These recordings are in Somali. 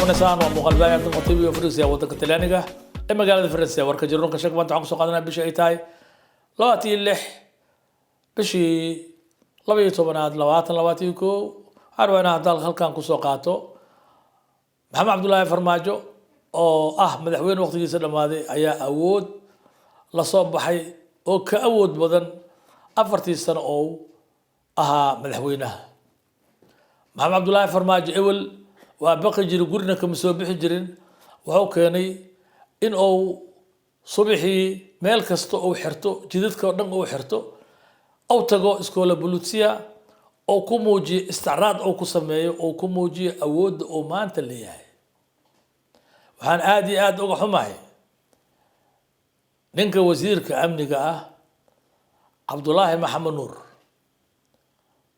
داونسان ومقلبان قطيبي وفرنسيا ودك تلانيغا اما قالت فرنسيا ورك جرون كشك بانت عن سو قادنا بشي اي تاي لواتي اللح بشي لبي توبناد لواتي كو عروانا دال خلكان كو سو قاتو محمد عبد الله فرماجو oo madaxweyne waqtigiisa dhamaaday ayaa awood la soo baxay oo ka awood badan 4 sano oo ahaa madaxweynaha maxamed cabdullaahi farmaajo ewel waa baqi jiray gurina kama soo bixi jirin wuxuu keenay in uu subaxii meel kasta oo xirto jidadka oo dhan oo xirto oo tago iskoola bulutsiya oo ku muujiyo istiraad oo ku sameeyo oo ku muujiyo awood oo maanta leeyahay waxaan aad uga xumahay ninka wasiirka amniga ah Cabdullaahi Maxamed Nuur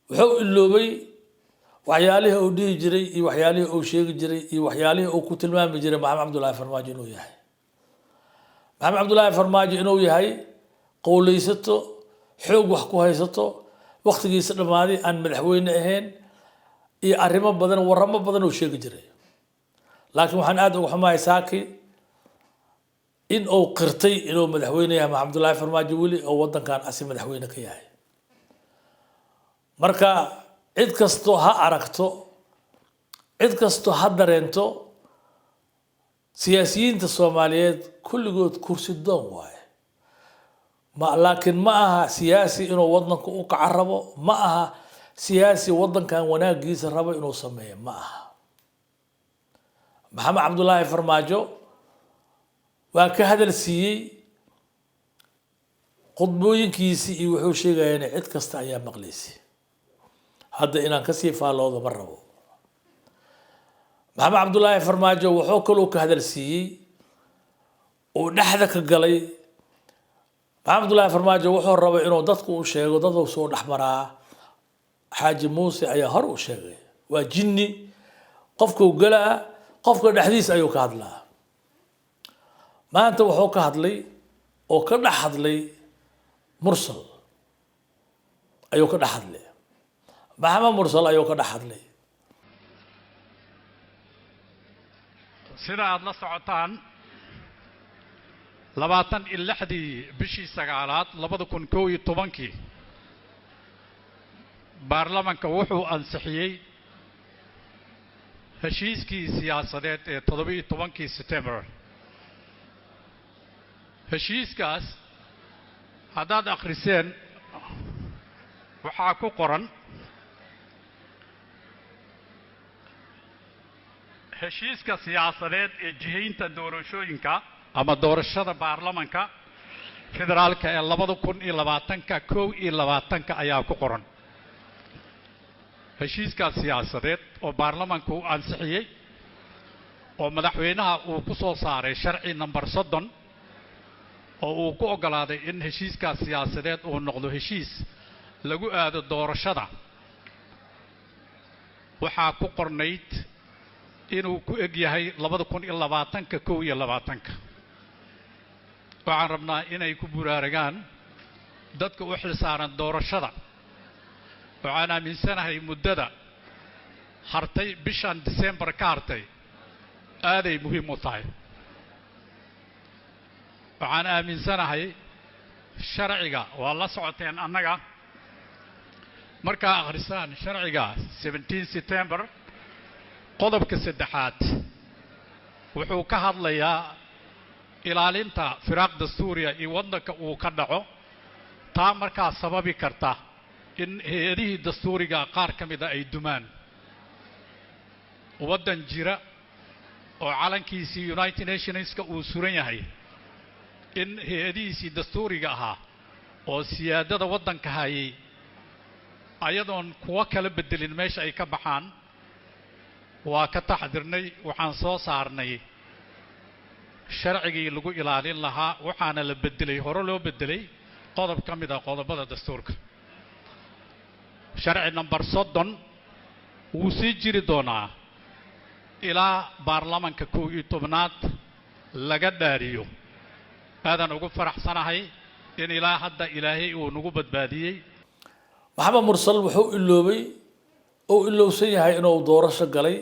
wuxuu iloobay waxyaalihii uu dhigi jiray iyo waxyaalihii uu sheegi jiray iyo waxyaalihii uu ku tilmaami jiray Maxamed Cabdullaahi Farmaajo inuu yahay Maxamed Cabdullaahi Farmaajo inuu yahay qowleysato xoog wax ku haysato waqtigiisa dhamaaday aan madaxweyne ahayn iyo arrimo badan waramo badan uu sheegi jiray laakiin waxaan aad uga xumahay saaki in uu qirtay inuu madaxweyne yahay Maxamed Cabdullaahi Farmaajo weli oo wadankan asi madaxweyne ka yahay marka cid kasto ha aragto cid kasto ha dareento siyaasiyiinta Soomaaliyeed kulligood kursi doon waaye laakiin ma aha siyaasi inuu wadanka u kacarabo ma aha siyaasi wadankan wanaagiisa rabo inuu sameeyo ma aha محمد عبد الله فرماجو وكهذا السيء قطبوين كيسي وحو شيغاين عد كستا ايام مقليسي هذا إنا كسي فالو ذا مرة محمد عبد الله فرماجو وحو كلو كهذا السيء ونحذك قلي محمد عبد الله فرماجو وحو الربع إنو دادكو شيغو دادو سور أحمرا حاج موسى ايا هرو شيغي وجني قفكو قلأ qofka dhaxdiis ayuu ka hadlaa maanta wuxuu ka hadlay oo ka dhax hadlay mursal ayuu ka dhax hadlay maxamed mursal ayuu ka dhax hadlay sida aad la socotaan 26 bishii sagaalaad 2011 baarlamaanka wuxuu ansixiyay heshiiskii siyaasadeed ee 17 September heshiiskaas haddaad akhriseen waxaa ku qoran heshiiska siyaasadeed ee jihaynta doorashooyinka ama doorashada baarlamaanka federaalka ee 2020 ayaa ku qoran heshiiska siyaasadeed oo baarlamaanku uu ansixiyay oo madaxweynaha uu ku soo saaray sharci number 30 oo uu ku ogolaaday in heshiiska siyaasadeed uu noqdo heshiis lagu aado doorashada waxaa ku qornayd inuu ku eg yahay 2020 waxaan rabnaa inay ku buraaragaan dadka u xilsaaran doorashada waxaan aaminsanahay muddada hartay bishan December ka hartay aaday muhiim u tahay waxaan aaminsanahay sharciga waa la socoteen annaga markaa akhrisaan sharciga 17 September qodobka 3 wuxuu ka hadlayaa ilaalinta firaaq dastuuriya iyo wadanka uu ka dhaco taa markaa sababi karta in hay'adihii dastuuriga qaar ka mid ah ay dumaan wadan jira oo calankiisii United Nationska uu suran yahay in hay'adihiisii dastuuriga ahaa oo siyaadada wadanka hayay ayadoon kuwa kala bedelin meesha ay ka baxaan waa ka taxdirnay waxaan soo saarnay sharcigii lagu ilaalin lahaa waxaana la bedelay hore loo bedelay qodob ka mid ah qodobada dastuurka sharci number 30 wuu sii jiri doonaa ilaa baarlamaanka 11aad laga dhaariyo aadan ugu faraxsanahay in ilaa hadda ilaahay uu nagu badbaadiyay maxamed mursal wuxuu iloobay oo ilowsan yahay inuu doorasho galay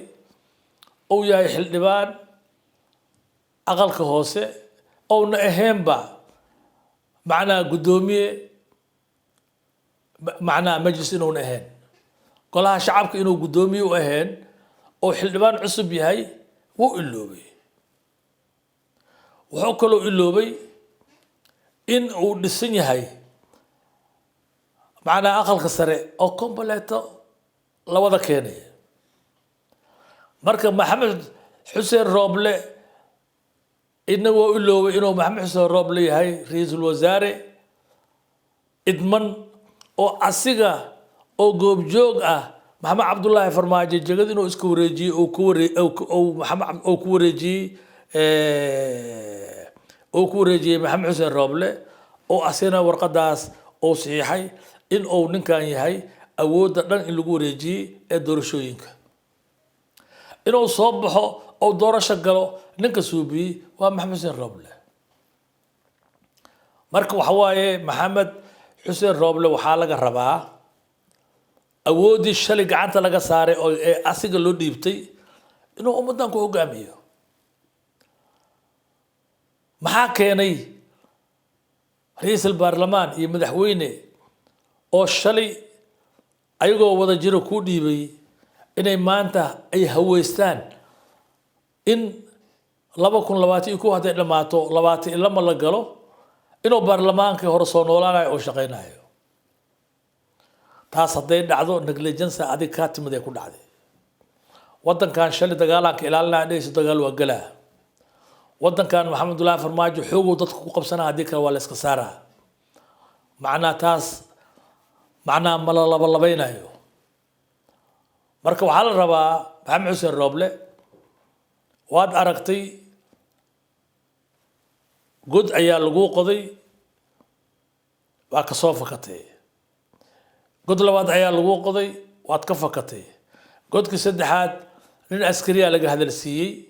أو يا حلبان أقل كهوسة أو نأهم با معنا قدومي معنا مجلس إنه نأهن قالها شعبك إنه قدومي وأهن أو حلبان عصب يهي وإلوبي وحكلوا إلوبي إن أو نسني هاي معنا أقل خسرة أو كومبليتو لوضع كيني مركب محمد حسين روبلي إنه إلوبي إنه محمد حسين روبلي هاي رئيس الوزراء إدمن أو أسيغا أو جوب محمد عبد الله فرماجي جقد إنه إسكوريجي أو محمد أو كوريجي أو كوريجي محمد حسين روبلي أو أسينا ورقداس أو صحيحي إن أو نكان يهي أود دان إن لغوريجي الدورشوينك إنه صبحه أو دورة شغله نك سوبي ومحمد حسين روبلي مركب حواي محمد حسين روبلي وحالة الرباع أودي الشلي قعدت لقى صاري أو أسيق اللو ديبتي إنه أمدان كو هقاميو maxaa keenay ra'iisul baarlamaan iyo madaxweyne oo shalay ayagoo wada jiro ku dhiibay inay maanta ay haweystaan in 2020 ku haday dhamaato 20 lama la galo inuu baarlamaanka hore soo noolaanayo oo shaqeynayo taas haday dhacdo negligence adig ka timid ay ku dhacday wadankan shalay dagaalanka ilaalinaa dhayso dagaal waa galaa ودن كان محمد الله فرماجو حقوق ضدك قبسنا هذيك ولا اسكسارة معنا تاس معنا ملا بلا بينايو مركب على الربا محمد حسين روبلي واد أرقتي قد عيال لقو قضي وكصوفكتي قد لواد عيال لقو قضي واد كفكتي قد كسدحات من عسكرية لقى هذا السيي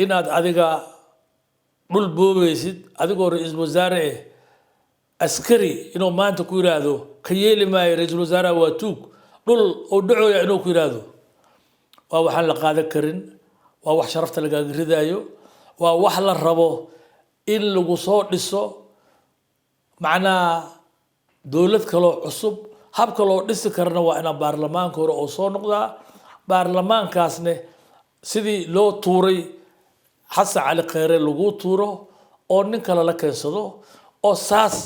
inaad adiga dhul boobeysid adigoo ra'iisul wasaare askari inuu maanta ku yiraahdo ka yeeli maayo ra'iisul wasaare waa tuug dhul oo dhacooya inuu ku yiraahdo waa waxaan la qaadan karin waa wax sharafta laga ridaayo waa wax la rabo in lagu soo dhiso macnaa dawlad kale cusub habka loo dhisi karna waa in baarlamaanka hore oo soo noqdaa baarlamaankaasne sidii loo tuuray حسن على خير اللغوطورة أو نك على لك يصدو أو ساس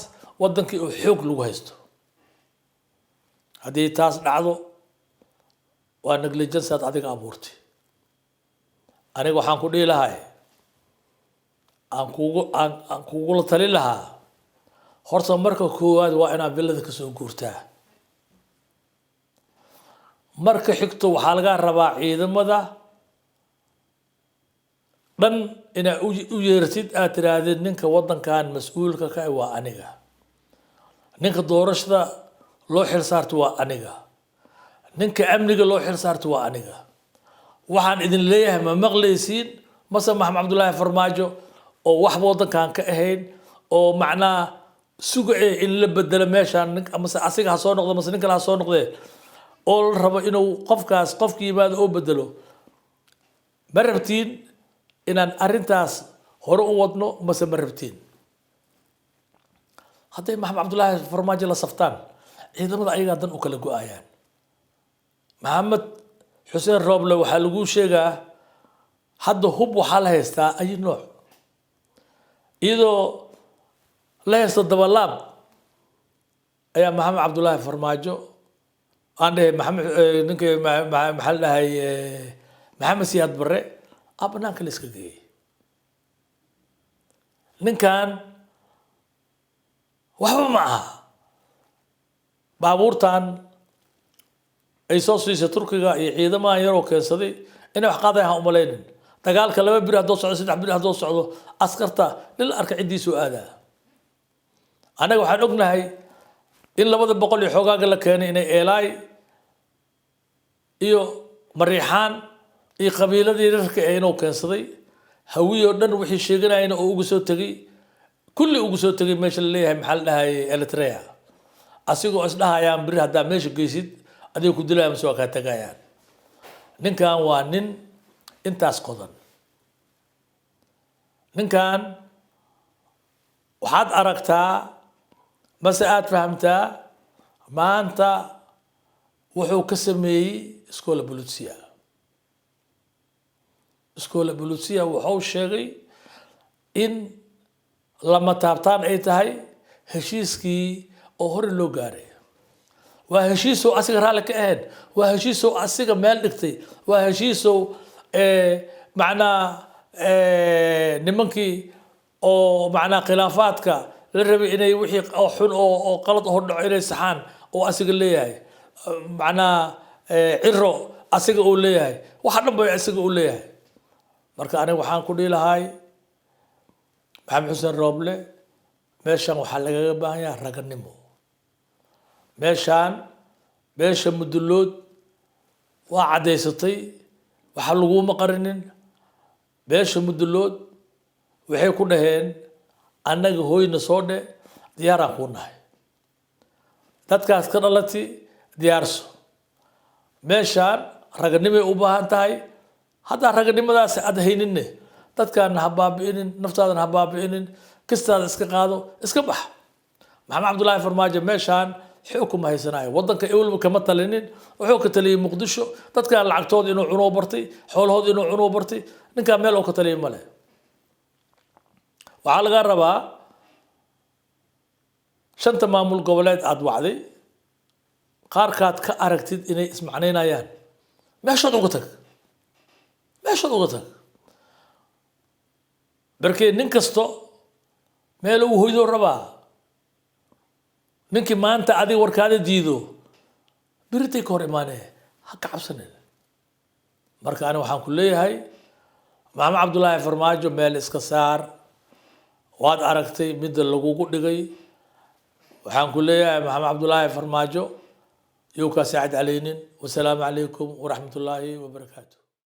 ودنك يحوق لغوهستو هذه تاس نعضو ونقل جنسات هذه أبورتي أنا وحن كودي لها أنكو قول تلي لها خرص مركو كواد وأنا بلدك سوقورته مركو حكتو وحالقا رباع عيد ماذا dhan ina u yeertid aad tiraahdeed ninka wadankan mas'uulka ka waa aniga ninka doorashada loo xil saarto waa aniga ninka amniga loo xil saarto waa aniga waxaan idin leeyahay ma maqleysiin mase maxamed cabdullaahi farmaajo oo wax wadankan ka ahayn oo macnaa sugay in la bedelo meeshaan mase asiga ha soo noqdo mase ninka la soo noqdee oo la rabo inuu qofkaas qofkii yimaado oo bedelo ma rabtiin inaan arintaas hore u wadno mase ma rabtiin hadday maxamed cabdullaahi farmaajo la saftaan ciidamada ayagaa dan u kala go-ayaan maxamed xuseen rooble waxaa lagu sheegaa hadda hub waxaa la haystaa ay nooc iyadoo la haysto dabalaab ayaa maxamed cabdullaahi farmaajo aan dhahay maxamed ninka maxaa la dhahay maxamed siyaad barre abnaan kale iska geeyay ninkan waxba ma aha baabuurtan ay soo siisay turkiga iyo ciidamaha yaroo keensaday inay wax qaaday ha umalaynin dagaalka 2 bir haddoo socdo 3 bir haddoo socdo askarta lil arka cidiisu aadaa anaga waxaan ognahay in 200 iyo xogaaga la keenay inay eelaay iyo mariixaan iyo qabiiladii reerka ay inuu keensaday hawiyo dhan wixii sheeganayna oo ugu soo tagay kulli ugu soo tagay meesha la leeyahay maxal dhahay Eritrea asigoo isdhahayaan bir hadaa meesha geysid adiga ku dilayaan soo ka tagayaan ninkan waa nin intaas qodan ninkan waxaad aragtaa mase aad fahamtaa maanta wuxuu ka sameeyey iskoola bulutsiya wuxuu sheegay in lama taabtaan ay tahay heshiiskii oo hore loo gaaray waa heshiisow asiga raalli ka ahayn waa heshiisow asiga meel dhigtay waa heshiisow macnaa nimankii oo macnaa khilaafaadka la rabay inay wixii xun oo qalad hor dhaco inay saxaan oo asiga leeyahay macnaa ciro asiga uu leeyahay waxa dhan bay asiga uu leeyahay marka aniga waxaan ku dhihi lahay maxamed xuseen rooble meeshan waxaa lagaga baahan yahay raganimo meeshaan beesha mudulood waa caddaysatay waxa laguma qarinin beesha mudulood waxay ku dhaheen annaga hooyna soo dhe diyaaraan kuu nahay dadkaas ka dhalati diyaarso meeshaan raganimay u baahan tahay haddaa raganimadaas aad hayninne dadkaana ha baabi'inin naftaadana ha baabi'inin kistaada iska qaado iska bax maxamed cabdullaahi farmaajo meeshaan xukuma haysanayo waddanka ewlba kama talinin wuxuu ka taliyey muqdisho dadkaan lacagtooda inuu cunoo bartay xoolahooda inuu cunoo bartay ninkaan meel oo ka taliyay male waxaa laga rabaa 5 maamul goboleed aad wacday qaarkaad ka aragtid inay ismacnaynayaan meeshood uga tag barkee nin kasto meel uu hoydoo rabaa ninkii maanta adiga warkaada diido biritay ka hor imaanee ha ka cabsanin marka ani waxaan ku leeyahay maxamed cabdullaahi farmaajo meel iska saar waad aragtay midda lagugu dhigay waxaan ku leeyahay maxamed cabdullaahi farmaajo yow kaa saacid calaynin wasalaamu calaykum waraxmatullaahi wabarakaatu